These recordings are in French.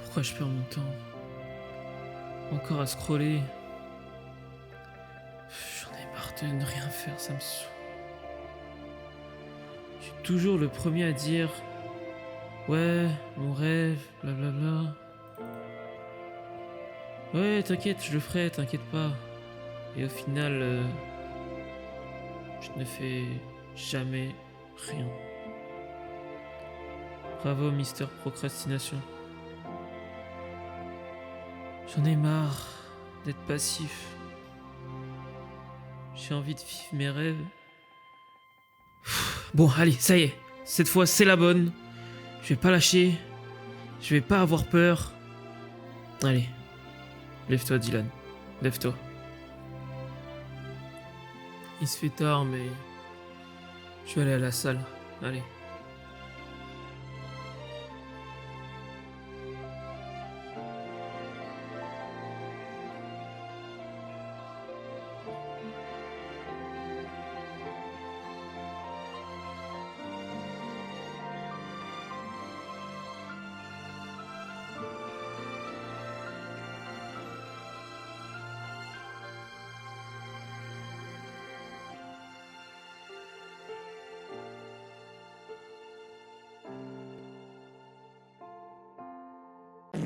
Pourquoi je perds mon temps? Encore à scroller. J'en ai marre de ne rien faire, ça me saoule. Je suis toujours le premier à dire ouais, mon rêve, blablabla. Ouais, t'inquiète, je le ferai, t'inquiète pas. Et au final, je ne fais jamais rien. Bravo, Mister Procrastination. J'en ai marre d'être passif. J'ai envie de vivre mes rêves. Bon, allez, ça y est. Cette fois, c'est la bonne. Je vais pas lâcher. Je vais pas avoir peur. Allez. Lève-toi, Dylan. Lève-toi. Il se fait tard, mais... je vais aller à la salle. Allez.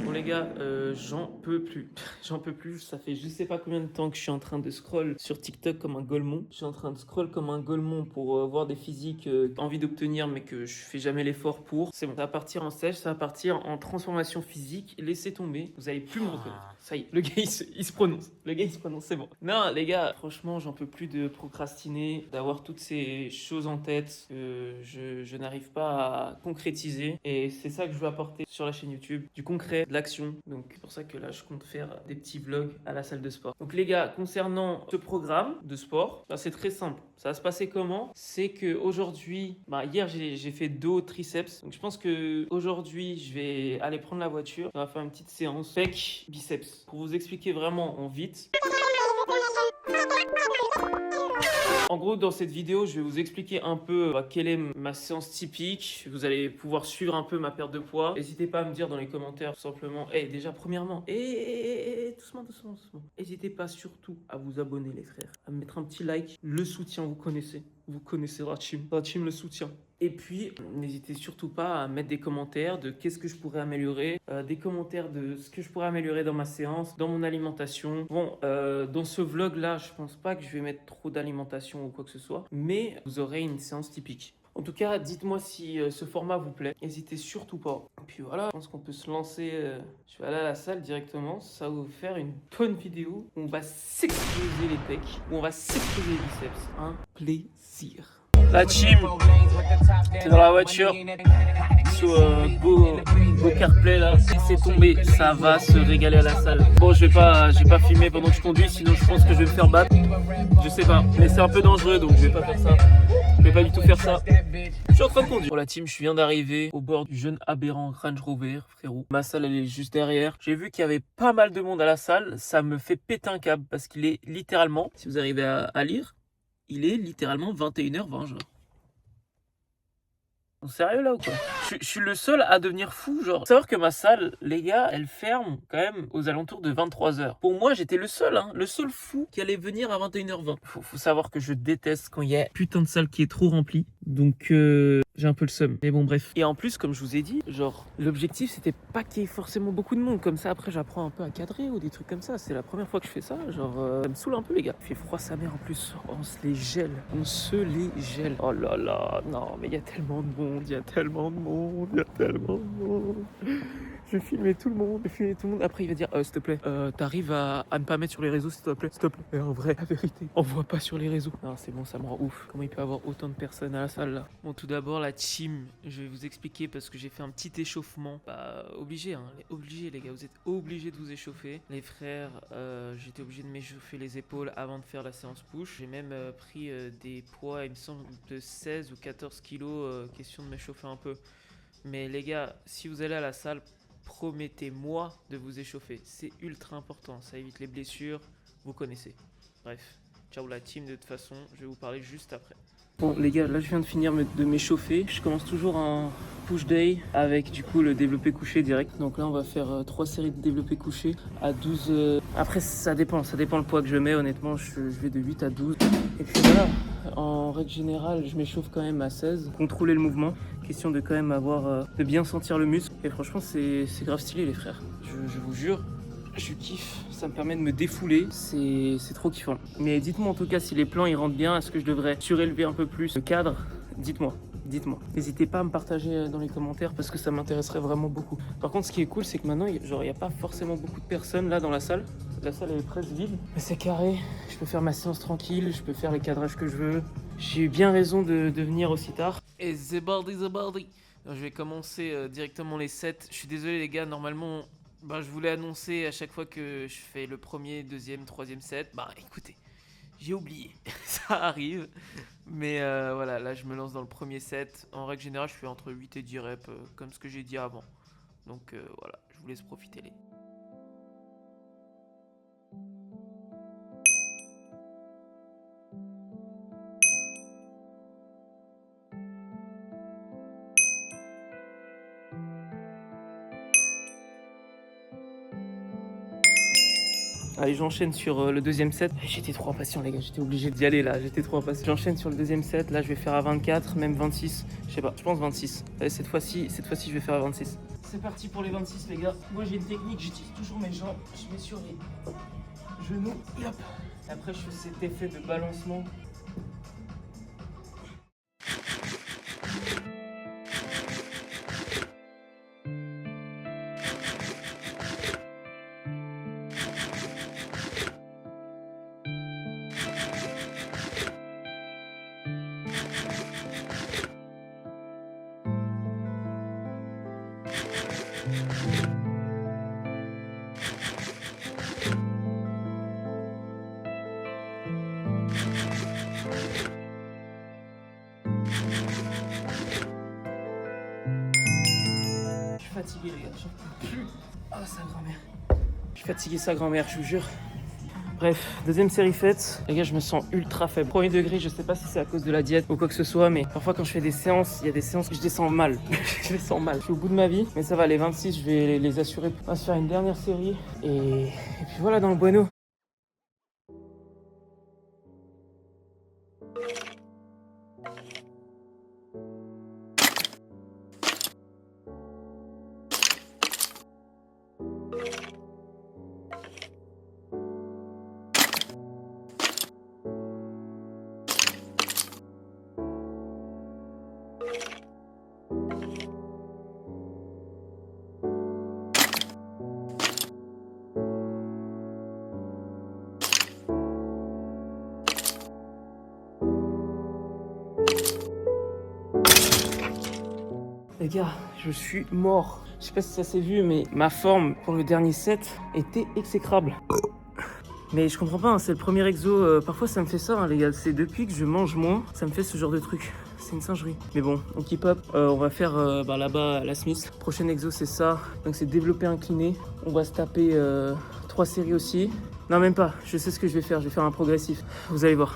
Bon les gars, j'en peux plus. J'en peux plus. Ça fait je sais pas combien de temps que je suis en train de scroll sur TikTok comme un golemon. Je suis en train de scroll comme un golemon pour voir des physiques envie d'obtenir mais que je fais jamais l'effort pour. C'est bon, ça va partir en sèche, ça va partir en transformation physique. Laissez tomber, vous allez plus me reconnaître. Ça y est, le gars il se prononce. Le gars il se prononce, c'est bon. Non les gars, franchement j'en peux plus de procrastiner, d'avoir toutes ces choses en tête que je n'arrive pas à concrétiser. Et c'est ça que je veux apporter sur la chaîne YouTube. Du concret, de l'action. Donc c'est pour ça que là je compte faire des petits vlogs à la salle de sport. Donc les gars, concernant ce programme de sport, c'est très simple. Ça va se passer comment? C'est que aujourd'hui, hier j'ai fait dos, triceps. Donc je pense que aujourd'hui je vais aller prendre la voiture. On va faire une petite séance pec, biceps. Pour vous expliquer vraiment en vite. En gros, dans cette vidéo, je vais vous expliquer un peu quelle est ma séance typique. Vous allez pouvoir suivre un peu ma perte de poids. N'hésitez pas à me dire dans les commentaires tout simplement. Déjà, premièrement, doucement, doucement, doucement. N'hésitez pas surtout à vous abonner, les frères. À me mettre un petit like. Le soutien, vous connaissez. Vous connaissez la team. La team le soutien. Et puis, n'hésitez surtout pas à mettre des commentaires de qu'est-ce que je pourrais améliorer, des commentaires de ce que je pourrais améliorer dans ma séance, dans mon alimentation. Bon, dans ce vlog-là, je pense pas que je vais mettre trop d'alimentation ou quoi que ce soit, mais vous aurez une séance typique. En tout cas, dites-moi si ce format vous plaît. N'hésitez surtout pas. Et puis voilà, je pense qu'on peut se lancer. Je vais aller à la salle directement. Ça va vous faire une bonne vidéo où on va s'exploser les pecs, où on va s'exploser les biceps. Un plaisir. La team, t'es dans la voiture, sous beau CarPlay là, c'est tombé, ça va se régaler à la salle. Bon, je vais pas filmer pendant que je conduis, sinon je pense que je vais me faire battre. Je sais pas, mais c'est un peu dangereux donc je vais pas faire ça. Je vais pas du tout faire ça. Je suis en train de conduire. Pour la team, je viens d'arriver au bord du jeune aberrant Range Rover, frérot. Ma salle, elle est juste derrière. J'ai vu qu'il y avait pas mal de monde à la salle. Ça me fait péter un câble parce qu'il est littéralement, si vous arrivez à lire, il est littéralement 21h20, genre. Sérieux là ou quoi? Je suis le seul à devenir fou, genre. Faut savoir que ma salle, les gars, elle ferme quand même aux alentours de 23h. Pour moi, j'étais le seul, le seul fou qui allait venir à 21h20. Faut savoir que je déteste quand il y a putain de salle qui est trop remplie. Donc j'ai un peu le seum. Mais bon, bref. Et en plus, comme je vous ai dit, genre, l'objectif c'était pas qu'il y ait forcément beaucoup de monde. Comme ça, après, j'apprends un peu à cadrer ou des trucs comme ça. C'est la première fois que je fais ça. Genre, ça me saoule un peu, les gars. Il fait froid sa mère en plus. On se les gèle. On se les gèle. Oh là là. Non, mais il y a tellement de monde. Il y a tellement de monde. Il y a tellement de monde. Je vais filmer tout le monde. Je vais filmer tout le monde. Après, il va dire, s'il te plaît, t'arrives à ne pas mettre sur les réseaux, s'il te plaît. S'il te plaît. Et en vrai, la vérité, on voit pas sur les réseaux. Non, c'est bon, ça me rend ouf. Comment il peut y avoir autant de personnes à la salle là? Bon, tout d'abord, la team, je vais vous expliquer parce que j'ai fait un petit échauffement. Obligé, obligé, les gars, vous êtes obligés de vous échauffer. Les frères, j'étais obligé de m'échauffer les épaules avant de faire la séance push. J'ai même pris des poids, il me semble, de 16 ou 14 kilos, question de m'échauffer un peu. Mais les gars, si vous allez à la salle, promettez-moi de vous échauffer. C'est ultra important, ça évite les blessures, vous connaissez. Bref, ciao la team, de toute façon, je vais vous parler juste après. Bon les gars, là je viens de finir de m'échauffer. Je commence toujours un push day avec du coup le développé couché direct. Donc là on va faire 3 séries de développé couché à 12. Après ça dépend le poids que je mets. Honnêtement je vais de 8 à 12. Et puis voilà, en règle générale je m'échauffe quand même à 16. Contrôler le mouvement, question de quand même avoir, de bien sentir le muscle. Et franchement c'est grave stylé les frères. Je vous jure. Je kiffe, ça me permet de me défouler, c'est trop kiffant. Mais dites-moi en tout cas si les plans ils rentrent bien, est-ce que je devrais surélever un peu plus le cadre? Dites-moi. N'hésitez pas à me partager dans les commentaires parce que ça m'intéresserait vraiment beaucoup. Par contre, ce qui est cool, c'est que maintenant, il n'y a pas forcément beaucoup de personnes là dans la salle. La salle elle est presque vide, mais c'est carré. Je peux faire ma séance tranquille, je peux faire les cadrages que je veux. J'ai eu bien raison de venir aussi tard. Et c'est baldi. Je vais commencer directement les sets. Je suis désolé les gars, normalement... je voulais annoncer à chaque fois que je fais le premier, deuxième, troisième set. Écoutez, j'ai oublié, ça arrive. Mais voilà, là je me lance dans le premier set. En règle générale, je fais entre 8 et 10 reps, comme ce que j'ai dit avant. Donc voilà, je vous laisse profiter les. Allez, j'enchaîne sur le deuxième set. J'étais trop impatient les gars, j'étais obligé d'y aller là, j'étais trop impatient. J'enchaîne sur le deuxième set, là je vais faire à 24, même 26, je sais pas, je pense 26. Allez, cette fois-ci je vais faire à 26. C'est parti pour les 26 les gars. Moi j'ai une technique, j'utilise toujours mes jambes, je mets sur les genoux, et hop. Et après je fais cet effet de balancement. Je suis fatigué les gars, j'en peux plus. Ah sa grand-mère. Je suis fatigué sa grand-mère, je vous jure. Bref, deuxième série faite. Les gars, je me sens ultra faible. Premier degré, je sais pas si c'est à cause de la diète ou quoi que ce soit, mais parfois quand je fais des séances, il y a des séances que je descends mal. Je descends mal. Je suis au bout de ma vie, mais ça va, les 26, je vais les assurer. On va se faire une dernière série et puis voilà dans le bueno. Les gars, je suis mort. Je sais pas si ça s'est vu, mais ma forme pour le dernier set était exécrable. Mais je comprends pas, hein, c'est le premier exo. Parfois ça me fait ça, hein, les gars. C'est depuis que je mange moins, ça me fait ce genre de truc. C'est une singerie. Mais bon, on keep up. On va faire là-bas la Smith. Prochain exo, c'est ça. Donc c'est développé incliné. On va se taper 3 séries aussi. Non, même pas. Je sais ce que je vais faire. Je vais faire un progressif. Vous allez voir,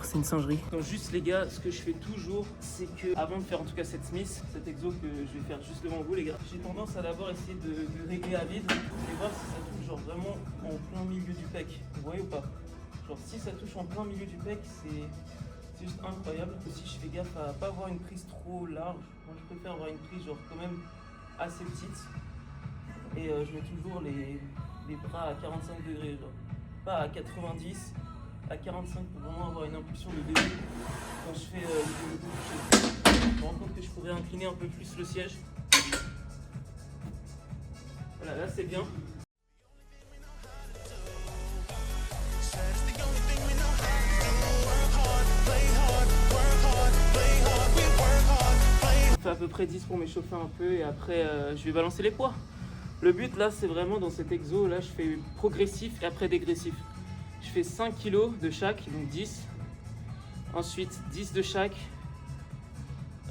c'est une singerie. Donc juste les gars, ce que je fais toujours, c'est que avant de faire en tout cas cette Smith, cet exo que je vais faire juste devant vous les gars, j'ai tendance à d'abord essayer de régler à vide et voir si ça touche genre vraiment en plein milieu du pec. Vous voyez ou pas? Genre si ça touche en plein milieu du pec, c'est juste incroyable. Aussi je fais gaffe à pas avoir une prise trop large. Moi je préfère avoir une prise genre quand même assez petite. Et je mets toujours les bras à 45 degrés, genre. Pas à 90, à 45 pour vraiment avoir une impulsion de début quand je fais le développé couché. Je me rends compte que je pourrais incliner un peu plus le siège. Voilà, là c'est bien. Je fais à peu près 10 pour m'échauffer un peu et après je vais balancer les poids. Le but là c'est vraiment dans cet exo là je fais progressif et après dégressif. Je fais 5 kg de chaque, donc 10. Ensuite 10 de chaque,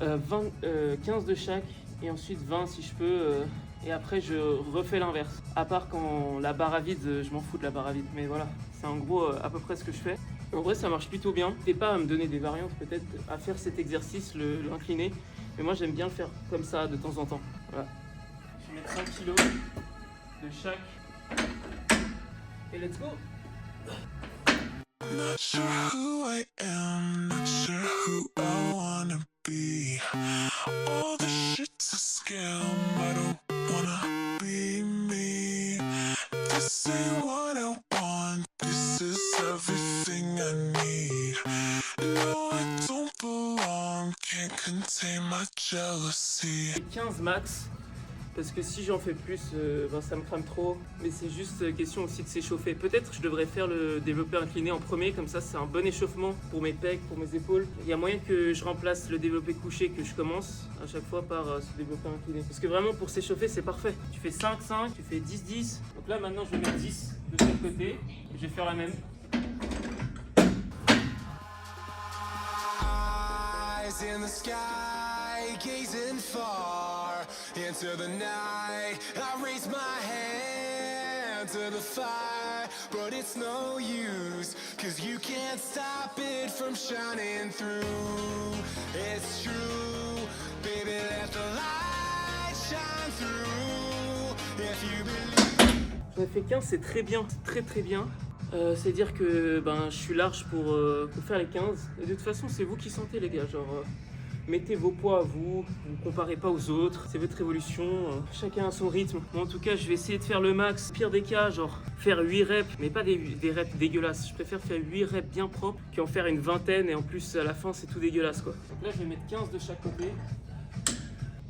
15 de chaque et ensuite 20 si je peux. Et après je refais l'inverse. À part quand la barre à vide, je m'en fous de la barre à vide. Mais voilà, c'est en gros à peu près ce que je fais. En vrai, ça marche plutôt bien. N'hésitez pas à me donner des variantes peut-être à faire cet exercice, l'incliné. Mais moi, j'aime bien le faire comme ça de temps en temps. Voilà. Je vais mettre 5 kg de chaque. Et let's go! Not sure who I am, not sure who I wanna be. All the shit's a scam, I don't wanna be me. This ain't what I want, this is everything I need. No, I don't belong, can't contain my jealousy. 15 max. Parce que si j'en fais plus, ça me crame trop. Mais c'est juste question aussi de s'échauffer. Peut-être que je devrais faire le développé incliné en premier, comme ça c'est un bon échauffement pour mes pecs, pour mes épaules. Il y a moyen que je remplace le développé couché que je commence à chaque fois par ce développé incliné. Parce que vraiment pour s'échauffer c'est parfait. Tu fais 5-5, tu fais 10-10. Donc là maintenant je vais mettre 10 de chaque côté. Je vais faire la même. Eyes in the sky, gazing far into the night. I raise my hand to the fire, but it's no use, 'cause you can't stop it from shining through. It's true, baby, let the light shine through. If you believe. J'en ai fait 15, c'est très bien, c'est très bien. C'est-à-dire que je suis large pour faire les 15. Et de toute façon, c'est vous qui sentez, les gars. Genre, mettez vos poids à vous, vous comparez pas aux autres. C'est votre évolution, chacun a son rythme. Moi, en tout cas, je vais essayer de faire le max. Pire des cas, genre faire 8 reps, mais pas des reps dégueulasses. Je préfère faire 8 reps bien propres qu'en faire une vingtaine et en plus, à la fin, c'est tout dégueulasse, quoi. Donc là, je vais mettre 15 de chaque côté.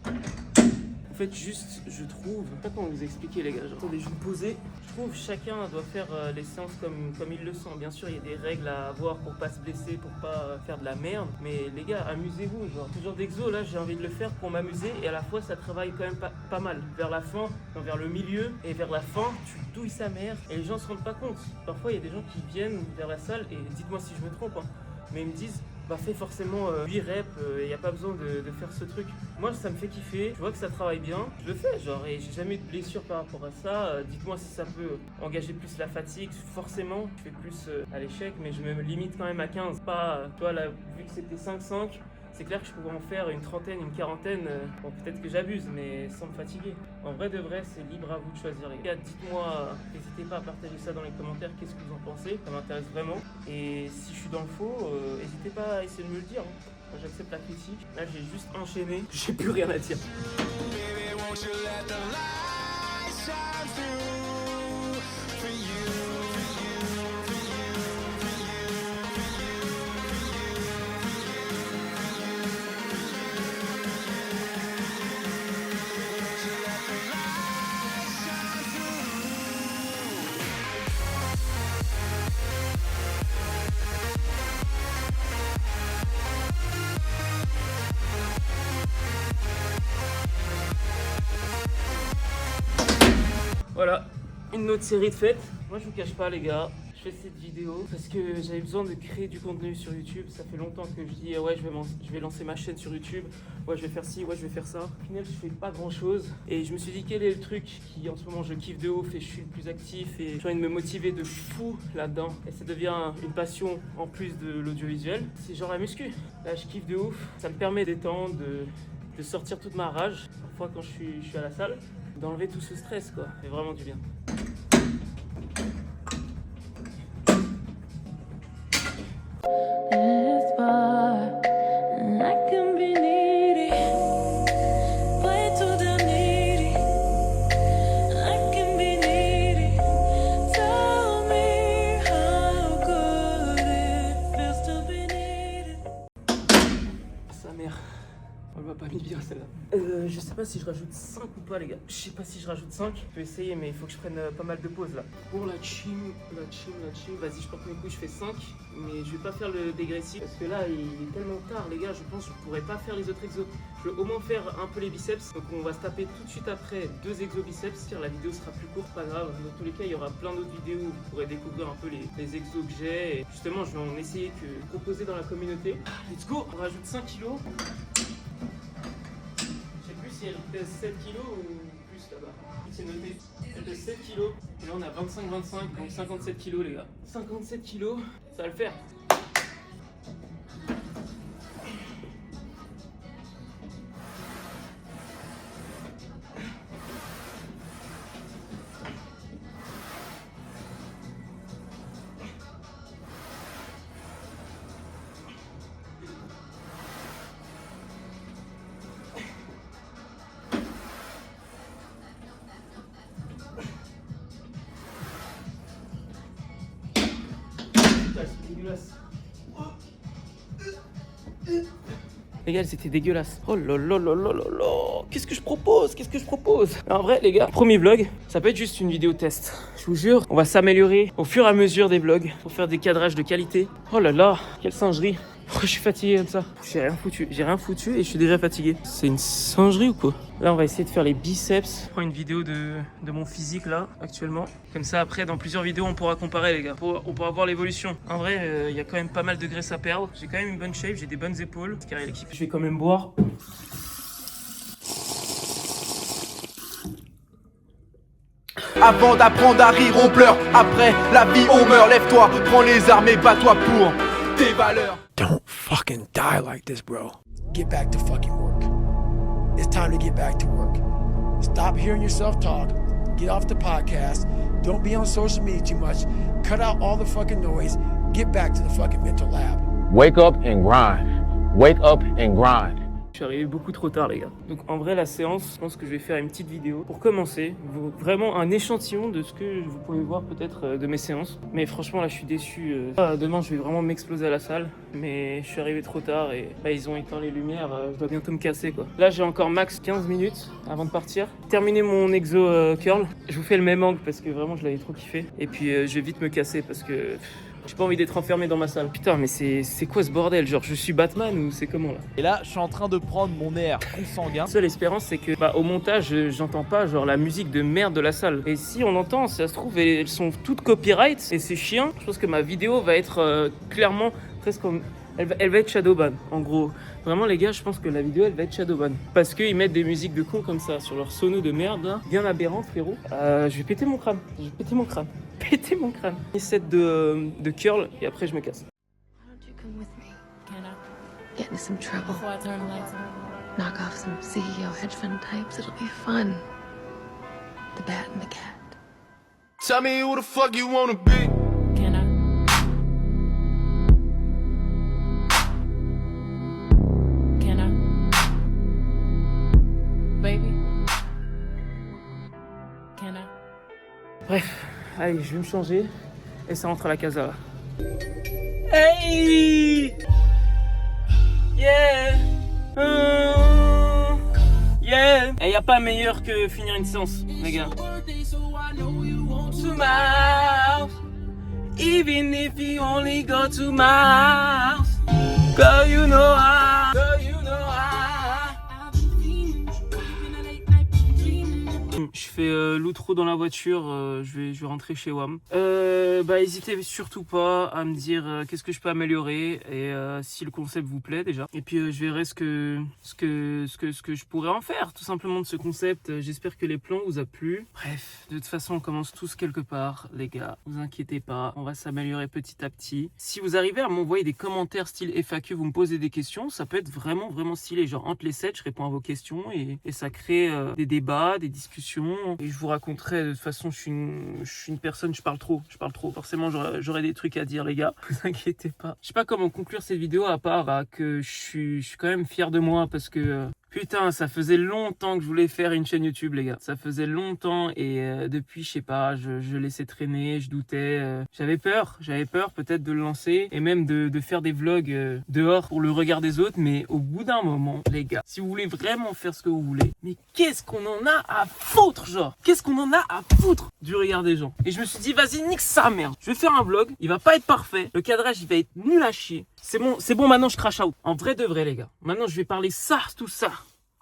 En fait, juste, je trouve, je sais pas comment vous expliquer, les gars, genre, attendez, je vais me poser. Je trouve chacun doit faire les séances comme il le sent. Bien sûr, il y a des règles à avoir pour pas se blesser, pour pas faire de la merde. Mais les gars, amusez-vous. Genre, ce genre d'exo, là, j'ai envie de le faire pour m'amuser. Et à la fois, ça travaille quand même pas mal. Vers la fin, non, vers le milieu et vers la fin, tu douilles sa mère. Et les gens se rendent pas compte. Parfois, il y a des gens qui viennent vers la salle et dites-moi si je me trompe, hein, mais ils me disent, fais forcément 8 reps, il n'y a pas besoin de faire ce truc. Moi, ça me fait kiffer, je vois que ça travaille bien, je le fais, genre, et j'ai jamais eu de blessure par rapport à ça. Dites-moi si ça peut engager plus la fatigue. Forcément, je fais plus à l'échec, mais je me limite quand même à 15. Pas, toi, là, vu que c'était 5-5, c'est clair que je pourrais en faire une trentaine, une quarantaine. Bon, peut-être que j'abuse, mais sans me fatiguer. En vrai de vrai, c'est libre à vous de choisir, les gars. Dites-moi, n'hésitez pas à partager ça dans les commentaires, qu'est-ce que vous en pensez, ça m'intéresse vraiment. Et si je suis dans le faux, n'hésitez pas à essayer de me le dire, hein. Moi, j'accepte la critique. Là, j'ai juste enchaîné, j'ai plus rien à dire. Baby, won't you let the light shine through for you, for you, for you, for you, for you, won't you let the light shine through. Voilà, une autre série de fêtes. Moi, je vous cache pas, les gars, je fais cette vidéo parce que j'avais besoin de créer du contenu sur YouTube. Ça fait longtemps que je dis ouais, je vais lancer ma chaîne sur YouTube, ouais, je vais faire ci, ouais, je vais faire ça. Au final, je fais pas grand chose et je me suis dit quel est le truc qui en ce moment je kiffe de ouf et je suis le plus actif et j'ai envie de me motiver de fou là-dedans. Et ça devient une passion en plus de l'audiovisuel. C'est genre la muscu. Là, je kiffe de ouf. Ça me permet d'étendre, de sortir toute ma rage. Parfois, quand je suis à la salle, d'enlever tout ce stress, quoi. Ça fait vraiment du bien. It's far, and I can be needy, way too damn needy. I can be needy. Tell me how good it feels to be needed. Sa mère. On l'a pas mis bien celle-là. Je sais pas si je rajoute 5 ou pas, les gars. Je sais pas si je rajoute 5. Je peux essayer, mais il faut que je prenne pas mal de pauses là. Pour la chim, vas-y, je porte mes couilles, je fais 5. Mais je vais pas faire le dégressif parce que là, il est tellement tard, les gars. Je pense que je pourrais pas faire les autres exos. Je veux au moins faire un peu les biceps. Donc on va se taper tout de suite après 2 exos biceps. La vidéo sera plus courte, pas grave. Dans tous les cas, il y aura plein d'autres vidéos où vous pourrez découvrir un peu les exos que j'ai. Et justement, je vais en essayer que proposer dans la communauté. Let's go. On rajoute 5 kilos. Si elle pèse 7 kg ou plus plus là-bas. C'est noté. Elle pèse 7 kilos. Et là on a 25-25, donc 57 kilos les gars. 57 kilos, ça va le faire. C'est dégueulasse. Les gars, c'était dégueulasse. Oh là là là là là là. Qu'est-ce que je propose? En vrai, les gars, premier vlog, ça peut être juste une vidéo test. Je vous jure, on va s'améliorer au fur et à mesure des vlogs pour faire des cadrages de qualité. Oh là là, quelle singerie. Pourquoi je suis fatigué comme ça? J'ai rien foutu et je suis déjà fatigué. C'est une singerie ou quoi? Là, on va essayer de faire les biceps. Je prends une vidéo de mon physique là, actuellement. Comme ça, après, dans plusieurs vidéos, on pourra comparer, les gars. On pourra voir l'évolution. En vrai, il y a quand même pas mal de graisse à perdre. J'ai quand même une bonne shape, j'ai des bonnes épaules. Carré l'équipe. Je vais quand même boire. Avant d'apprendre à rire, on pleure. Après la vie, on meurt. Lève-toi, prends les armes et bats-toi pour tes valeurs. Don't fucking die like this, bro. Get back to fucking work. It's time to get back to work. Stop hearing yourself talk. Get off the podcast. Don't be on social media too much. Cut out all the fucking noise. Get back to the fucking mental lab. Wake up and grind. Wake up and grind. Je suis arrivé beaucoup trop tard, les gars. Donc en vrai, la séance, je pense que je vais faire une petite vidéo pour commencer. Vraiment un échantillon de ce que vous pouvez voir peut-être de mes séances. Mais franchement, là, je suis déçu. Demain, je vais vraiment m'exploser à la salle. Mais je suis arrivé trop tard et ils ont éteint les lumières. Je dois bientôt me casser, quoi. Là, j'ai encore max 15 minutes avant de partir. Terminer mon exo curl. Je vous fais le même angle parce que vraiment, je l'avais trop kiffé. Et puis, je vais vite me casser parce que... j'ai pas envie d'être enfermé dans ma salle. Putain, mais c'est quoi ce bordel? Genre, je suis Batman ou c'est comment là? Et là, je suis en train de prendre mon air consanguin. La seule espérance, c'est que au montage, j'entends pas genre la musique de merde de la salle. Et si on entend, ça se trouve, elles sont toutes copyright et c'est chiant. Je pense que ma vidéo va être clairement presque comme... Elle va être shadowban, en gros. Vraiment, les gars, je pense que la vidéo, elle va être shadowban. Parce qu'ils mettent des musiques de cons comme ça sur leur sono de merde, là. Bien aberrant, frérot. Je vais péter mon crâne. Péter mon crâne. Une set de curl et après, je me casse. Why don't you come with me? Can I? Get into some trouble. Before I turn the lights on. Knock off some CEO hedge fund types. It'll be fun. The bat and the cat. Tell me who the fuck you wanna be. Can I? Can I? Baby? Can I? Bref, allez, je vais me changer et ça rentre à la casa là. Hey! Yeah! Yeah! Et y a pas meilleur que finir une séance, les gars. To my house, even if you only go to my house. Girl, you know how. Girl, you know how. Je fais l'outro dans la voiture, je vais rentrer chez WAM. Hésitez surtout pas à me dire qu'est-ce que je peux améliorer et si le concept vous plaît déjà. Et puis je verrai ce que je pourrais en faire tout simplement de ce concept. J'espère que les plans vous a plu. Bref, de toute façon on commence tous quelque part, les gars. Vous inquiétez pas, on va s'améliorer petit à petit. Si vous arrivez à m'envoyer des commentaires style FAQ, vous me posez des questions, ça peut être vraiment stylé. Genre entre les sets, je réponds à vos questions et ça crée des débats, des discussions. Et je vous raconterai, de toute façon, je suis une personne, je parle trop. Forcément, j'aurai des trucs à dire, les gars. Vous inquiétez pas. Je sais pas comment conclure cette vidéo à part que je suis quand même fier de moi parce que... putain, ça faisait longtemps que je voulais faire une chaîne YouTube, les gars. Ça faisait longtemps et depuis, je sais pas, je laissais traîner, je doutais. J'avais peur peut-être de le lancer et même de faire des vlogs dehors pour le regard des autres. Mais au bout d'un moment, les gars, si vous voulez vraiment faire ce que vous voulez, mais qu'est-ce qu'on en a à foutre, genre? Qu'est-ce qu'on en a à foutre du regard des gens? Et je me suis dit, vas-y, nique ça, merde. Je vais faire un vlog, il va pas être parfait. Le cadrage, il va être nul à chier. C'est bon, maintenant je crash out. En vrai de vrai, les gars. Maintenant, je vais parler ça, tout ça.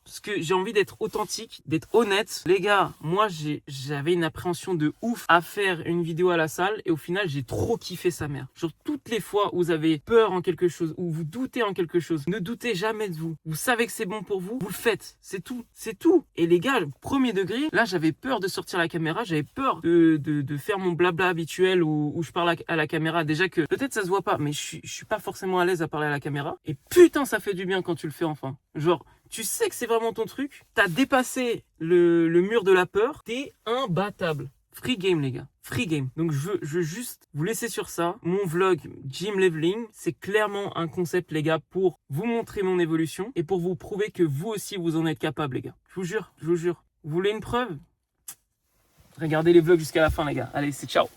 Parce que j'ai envie d'être authentique, d'être honnête. Les gars, moi, j'avais une appréhension de ouf à faire une vidéo à la salle. Et au final, j'ai trop kiffé sa mère. Genre, toutes les fois où vous avez peur en quelque chose, ou vous doutez en quelque chose, ne doutez jamais de vous. Vous savez que c'est bon pour vous, vous le faites. C'est tout. C'est tout. Et les gars, premier degré, là, j'avais peur de sortir la caméra. J'avais peur de faire mon blabla habituel où je parle à la caméra. Déjà que peut-être ça se voit pas, mais je suis pas forcément à l'aise à parler à la caméra. Et putain, ça fait du bien quand tu le fais enfin. Genre, tu sais que c'est vraiment ton truc. T'as dépassé le mur de la peur. T'es imbattable. Free game, les gars. Free game. Donc, je veux juste vous laisser sur ça. Mon vlog Gym Leveling, c'est clairement un concept, les gars, pour vous montrer mon évolution et pour vous prouver que vous aussi, vous en êtes capable, les gars. Je vous jure, je vous jure. Vous voulez une preuve? Regardez les vlogs jusqu'à la fin, les gars. Allez, c'est ciao.